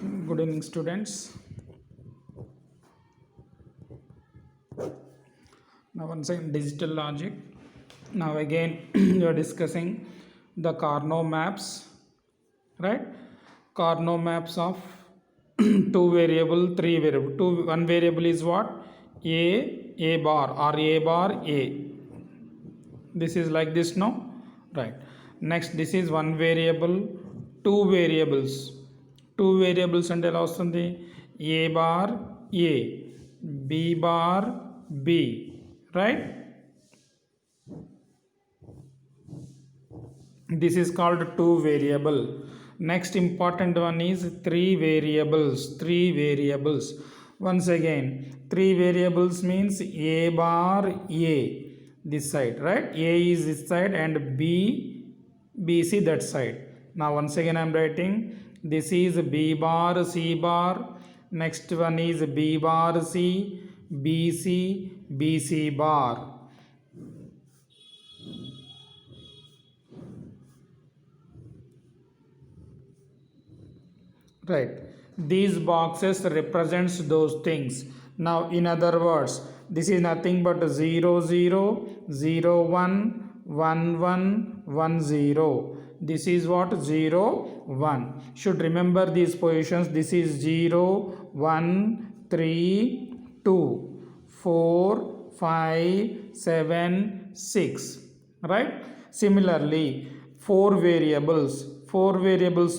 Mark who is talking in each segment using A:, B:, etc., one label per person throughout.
A: Good evening, students. Now, once again, digital logic. Now, again, we are discussing the Carnot maps, right? Carnot maps of two variable, three variable. One variable is what? A bar or A bar A. This is like this, no? Right. Next, this is one variable, two variables. Two variables అంటే ఎలా వస్తుంది? A bar A, B bar B, right? This is called two variable. Next important one is three variables. Once again, three variables means A bar A, this side, right? A is this side and BC that side. Now once again I am writing, this is B bar C bar, next one is B bar C, BC bar. Right, these boxes represents those things. Now in other words, this is nothing but 0 0 0 1 1 1 1 0. This is what? 0 1. Should remember these positions. This is 0 1 3 2 4 5 7 6, right? Similarly, four variables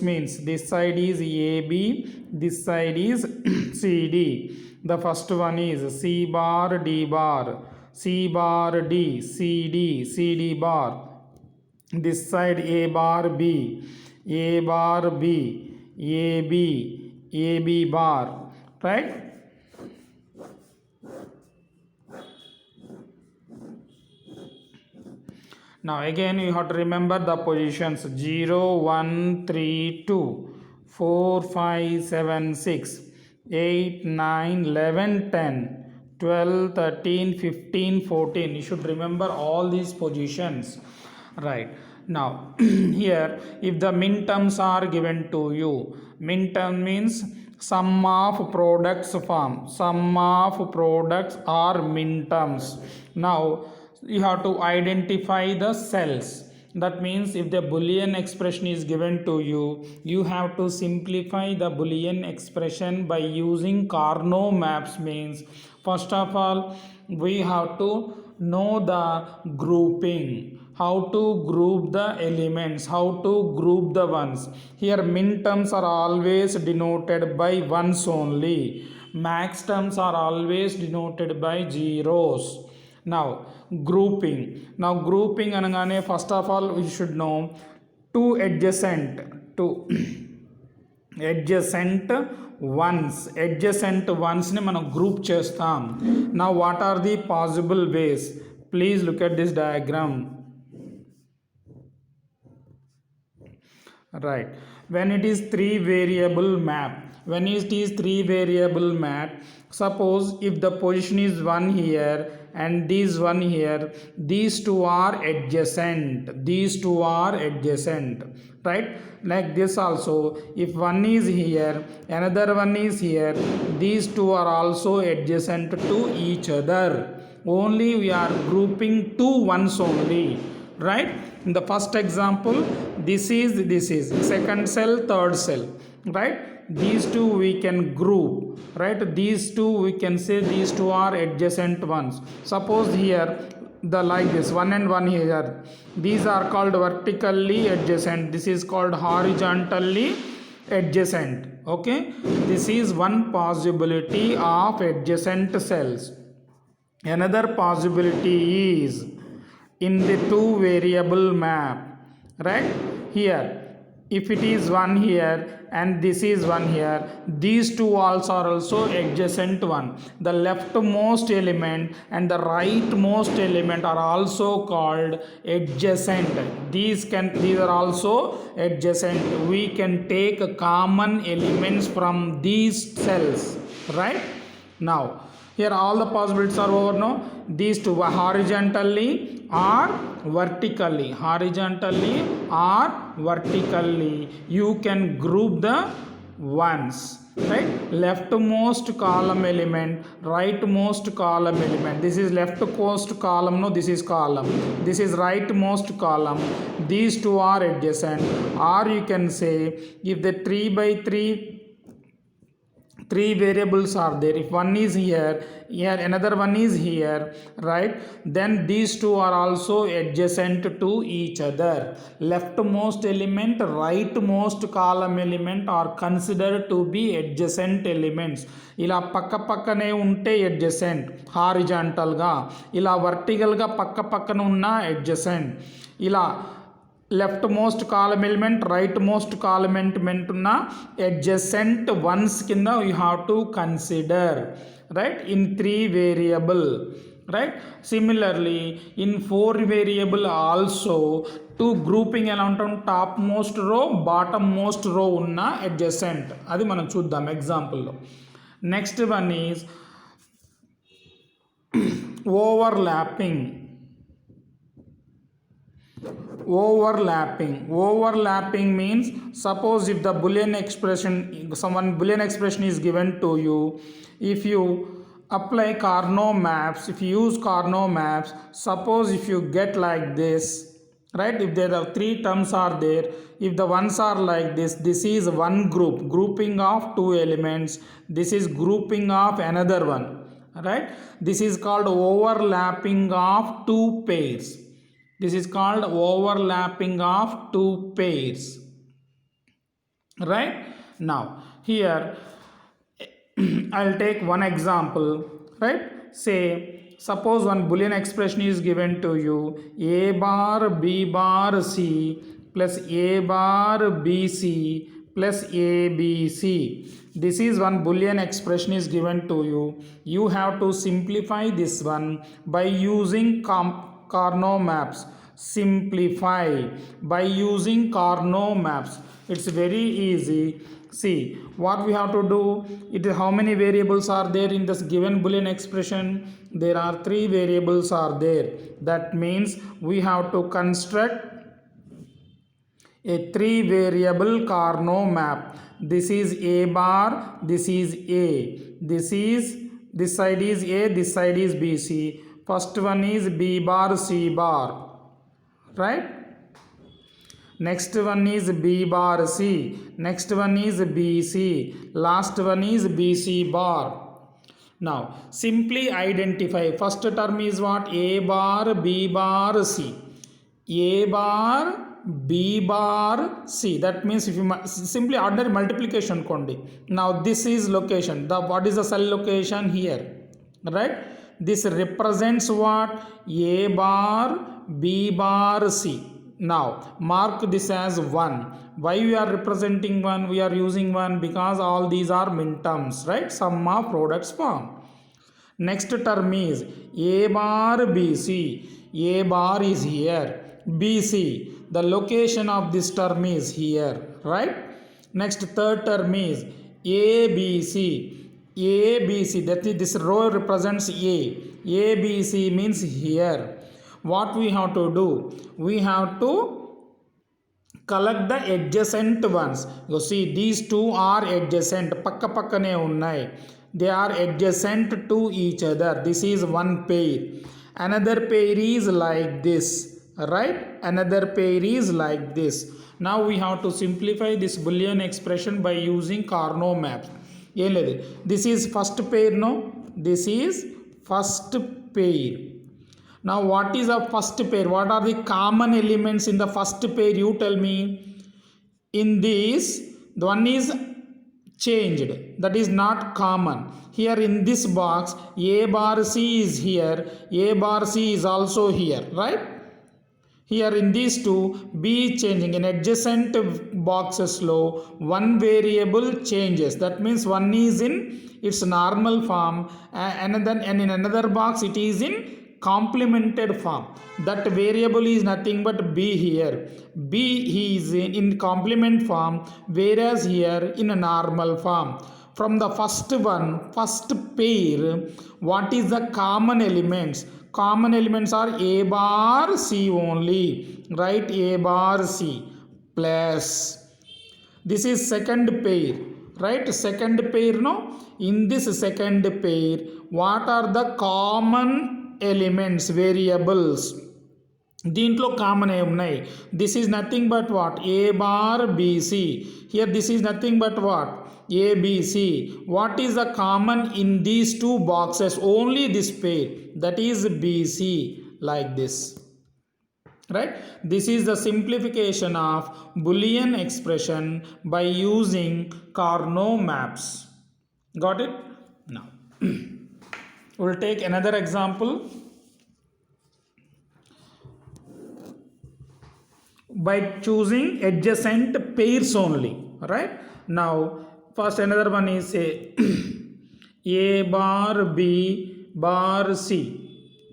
A: means this side is AB, this side is CD. The first one is C bar D bar, C bar D, CD bar. This side A bar B, A bar B, AB bar, right? Now again you have to remember the positions 0 1 3 2 4 5 7 6 8 9 11 10 12 13 15 14. You should remember all these positions, right? Now here if the min terms are given to you, min term means sum of products form, sum of products are min terms. Now you have to identify the cells. That means if the Boolean expression is given to you, you have to simplify the Boolean expression by using Carnot maps. Means first of all we have to know the grouping, how to group the elements, how to group the ones. Here min terms are always denoted by ones only, max terms are always denoted by zeros. Now grouping అనగానే first of all we should know two adjacent ones ని మనం group చేస్తాం. Now what are the possible ways? Please look at this diagram. Right, when it is three variable map, suppose if the position is one here and this one here, these two are adjacent, right? Like this also, if one is here another one is here, these two are also adjacent to each other. Only we are grouping two ones only, right? In the first example, this is second cell, third cell, right? These two we can group, right? These two we can say these two are adjacent ones. Suppose here the like this one and one here, these are called vertically adjacent, this is called horizontally adjacent. Okay, this is one possibility of adjacent cells. Another possibility is in the two variable map, right? Here if it is one here and this is one here, these two walls are also adjacent one. The leftmost element and the rightmost element are also called adjacent. These are also adjacent. We can take common elements from these cells, right? Now here all the possibilities are over. No, these two horizontally or vertically, you can group the ones, right? Leftmost column element, rightmost column element. This is leftmost column, no, this is column. This is rightmost column. These two are adjacent. Or you can say, if the 3 by 3 variables are there, if one is here another one is here, right, then these two are also adjacent to each other. Leftmost element, rightmost column element are considered to be adjacent elements. ఇలా పక్క పక్కనే ఉంటే adjacent horizontal గా, ఇలా vertical గా పక్క పక్కన ఉన్న adjacent. ఇలా left most column element, right most column element ఉన్న adjacent ones కింద you have to consider, right, in 3 variable, right. Similarly in 4 variable also two grouping ఎలా ఉంటాం, topmost row bottommost row ఉన్న adjacent. అది మనం చూద్దాం ఎగ్జాంపుల్లో. Next one is overlapping. Overlapping means, suppose if the boolean expression is given to you, if you apply Carnot maps, if you use Carnot maps, suppose if you get like this, right, if there are 3 terms are there, if the ones are like this, this is one grouping of 2 elements, this is grouping of another one, right. This is called overlapping of 2 pairs. This is called overlapping of 2 pairs, right. Now here I'll take one example, right. Say suppose one boolean expression is given to you, a bar b bar c plus a bar bc plus abc. This is one boolean expression is given to you. You have to simplify this one by using Carnot maps. Simplify by using Carnot maps. It's very easy. See what we have to do. It is how many variables are there in this given boolean expression? There are 3 variables are there. That means we have to construct a 3 variable Carnot map. This is a bar, this is a, this side is a, this side is bc. First one is b bar c bar, right. Next one is b bar c, next one is bc, last one is bc bar. Now simply identify. First term is what? A bar b bar c, a bar b bar c. That means if you simply ordinary multiplication kondi. Now this is location. What is the cell location here, right? This represents what? A bar b bar c. Now mark this as 1. Why we are representing 1? We are using 1 because all these are min terms, right? Sum of products form. Next term is a bar bc. A bar is here, bc, the location of this term is here, right. Next third term is abc. abc, that is this row represents a. abc means here. What we have to do? We have to collect the adjacent ones. You see these two are adjacent, pakka pakkane unnai. They are adjacent to each other. This is one pair. Another pair is like this, right. Another pair is like this. Now we have to simplify this boolean expression by using Carnot maps. This is first pair, no, this is first pair. Now what is a first pair? What are the common elements in the first pair? You tell me. In this, the one is changed, that is not common. Here in this box, a bar c is here, a bar c is also here, right. Here in these two, b changing. In adjacent boxes low, one variable changes. That means one is in its normal form, and in another box it is in complemented form. That variable is nothing but b here. B is in complement form, whereas here in a normal form. From the first pair, what is the common elements? Common elements are a bar c only, right. A bar c plus, this is second pair, right? Second pair, no? In this second pair, what are the common elements, variables? దీంట్లో common ఏ ఉన్నాయి? This is nothing but what? A bar BC. Here this is nothing but what? ABC. What is the common in these two boxes? Only this pair, that is BC, like this, right? This is the simplification of Boolean expression by using Carnot maps. Got it? Now we'll take another example by choosing adjacent pairs only, right? Now first another one is say A bar B bar C.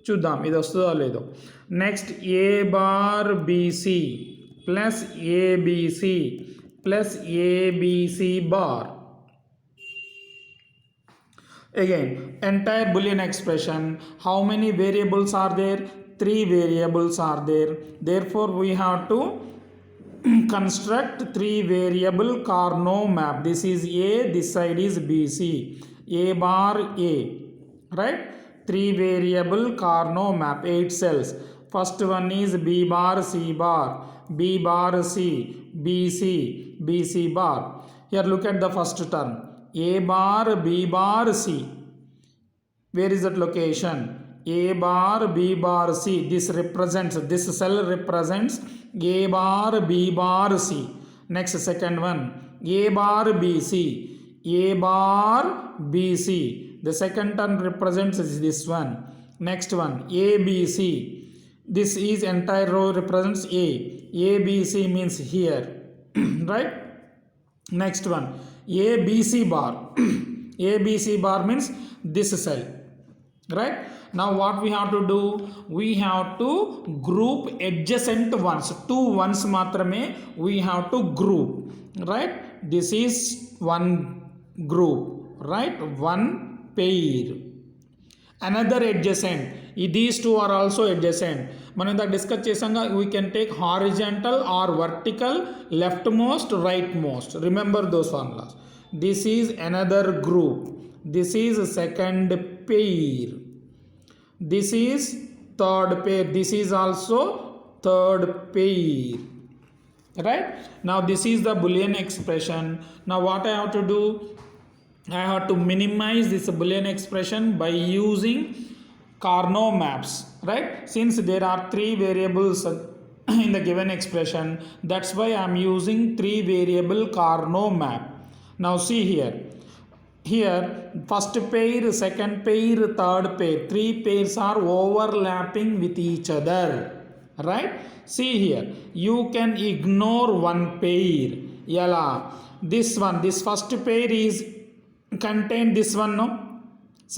A: చూద్దాం ఇది వస్తుందో లేదో. Next A bar BC plus ABC plus ABC bar. Again, entire Boolean expression, how many variables are there? 3 variables are there. Therefore we have to construct 3 variable Carnot map. This is A, this side is BC. A bar A, right? 3 variable Carnot map, 8 cells. First one is B bar C bar, B bar C, BC, BC bar. Here look at the first term, A bar B bar C. Where is that location? A bar B bar C. This cell represents A bar B bar C. Next second one, A bar BC, A bar BC. The second term represents this one. Next one, ABC. This is entire row represents A. ABC means here, right? Next one, ABC bar. ABC bar means this cell, right? Now what we have to do? We have to group adjacent ones. 2 ones మాత్రమే we have to group, right? This is one group, right? One pair. Another adjacent. These two are also adjacent. మనం ఇందాక discuss చేసాంగా, we can take horizontal or vertical, leftmost, rightmost. Remember those formulas. This is another group. This is second pair. This is third pair. This is also third pair, right? Now this is the Boolean expression. Now what I have to do? I have to minimize this Boolean expression by using Carnot maps, right? Since there are 3 variables in the given expression, that's why I am using 3 variable Carnot map. Now see here. Here first pair, second pair, third pair, 3 pairs are overlapping with each other, right? See here, you can ignore one pair. Yala, this one, this first pair is contained this one, no?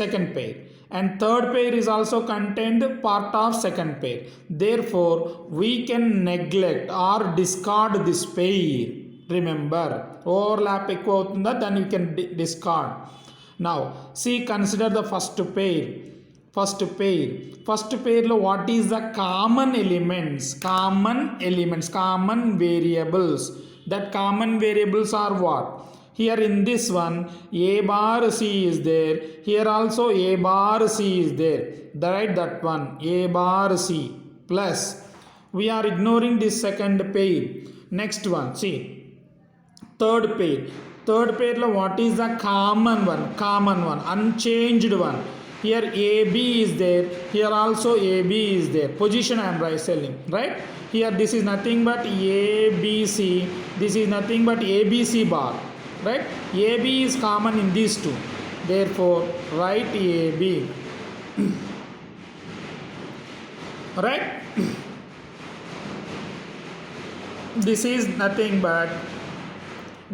A: Second pair, and third pair is also contained part of second pair. Therefore we can neglect or discard this pair. Remember, overlap ఎక్కువ అవుతుందా, then you can discard. Now see, consider the first pair. First pair lo what is the common elements? Common variables. That common variables are what? Here in this one, A bar C is there. Here also A bar C is there. Write that one, A bar C plus. We are ignoring this second pair. Next one, see, third pair. Third pair lo what is the common one? Unchanged one. Here AB is there. Here also AB is there. Position I am telling, right? Here this is nothing but ABC. This is nothing but ABC bar, right? AB is common in these two. Therefore write AB, right? This is nothing but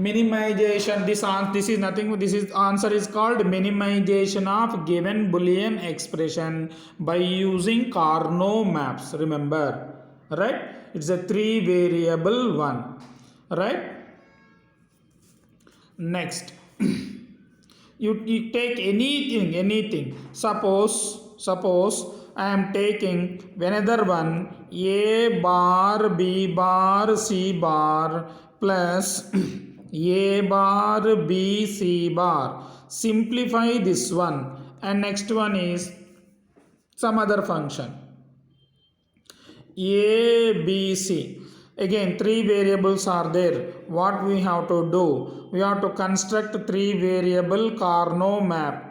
A: minimization. This is nothing. This is answer is called minimization of given Boolean expression by using Carnot maps. Remember, right? It's a 3 variable one, right? Next, you take anything. Suppose I am taking another one, A bar B bar C bar plus A bar B C bar. Simplify this one, and next one is some other function A B C. Again, three variables are there. What we have to do? We have to construct three variable Carnot map.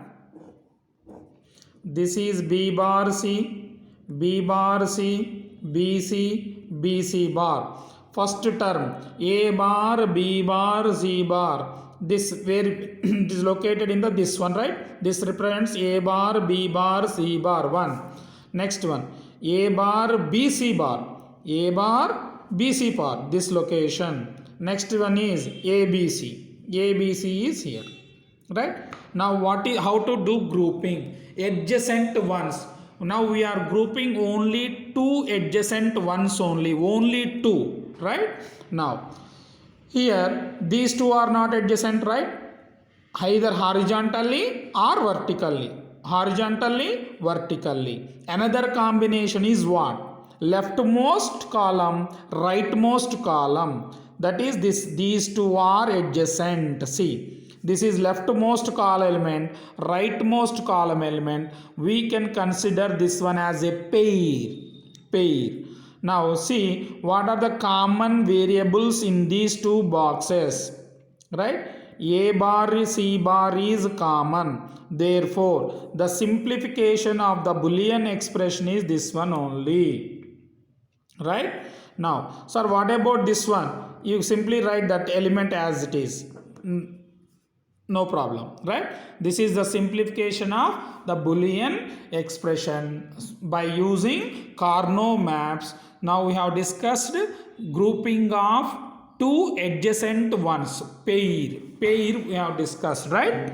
A: This is B bar C, B bar C, B C, B C bar. First term A bar, B bar, C bar. This where it is located in the this one, right? This represents A bar, B bar, C bar. One. Next one A bar, B C bar. A bar, B C bar. This location. Next one is A B C. A B C is here, right? Now what is how to do grouping? Adjacent ones. Now we are grouping only two adjacent ones only two, right? Now here these two are not adjacent, right? Either horizontally or vertically. Horizontally, vertically. Another combination is what? Leftmost column, rightmost column. That is these two are adjacent. See, this is leftmost column element, rightmost column element. We can consider this one as a pair. Now see what are the common variables in these two boxes, right? A bar C bar is common. Therefore, the simplification of the Boolean expression is this one only, right? Now, sir, what about this one? You simply write that element as it is. No problem, right? This is the simplification of the Boolean expression by using Carnot maps. Now we have discussed grouping of two adjacent ones. Pair we have discussed, right?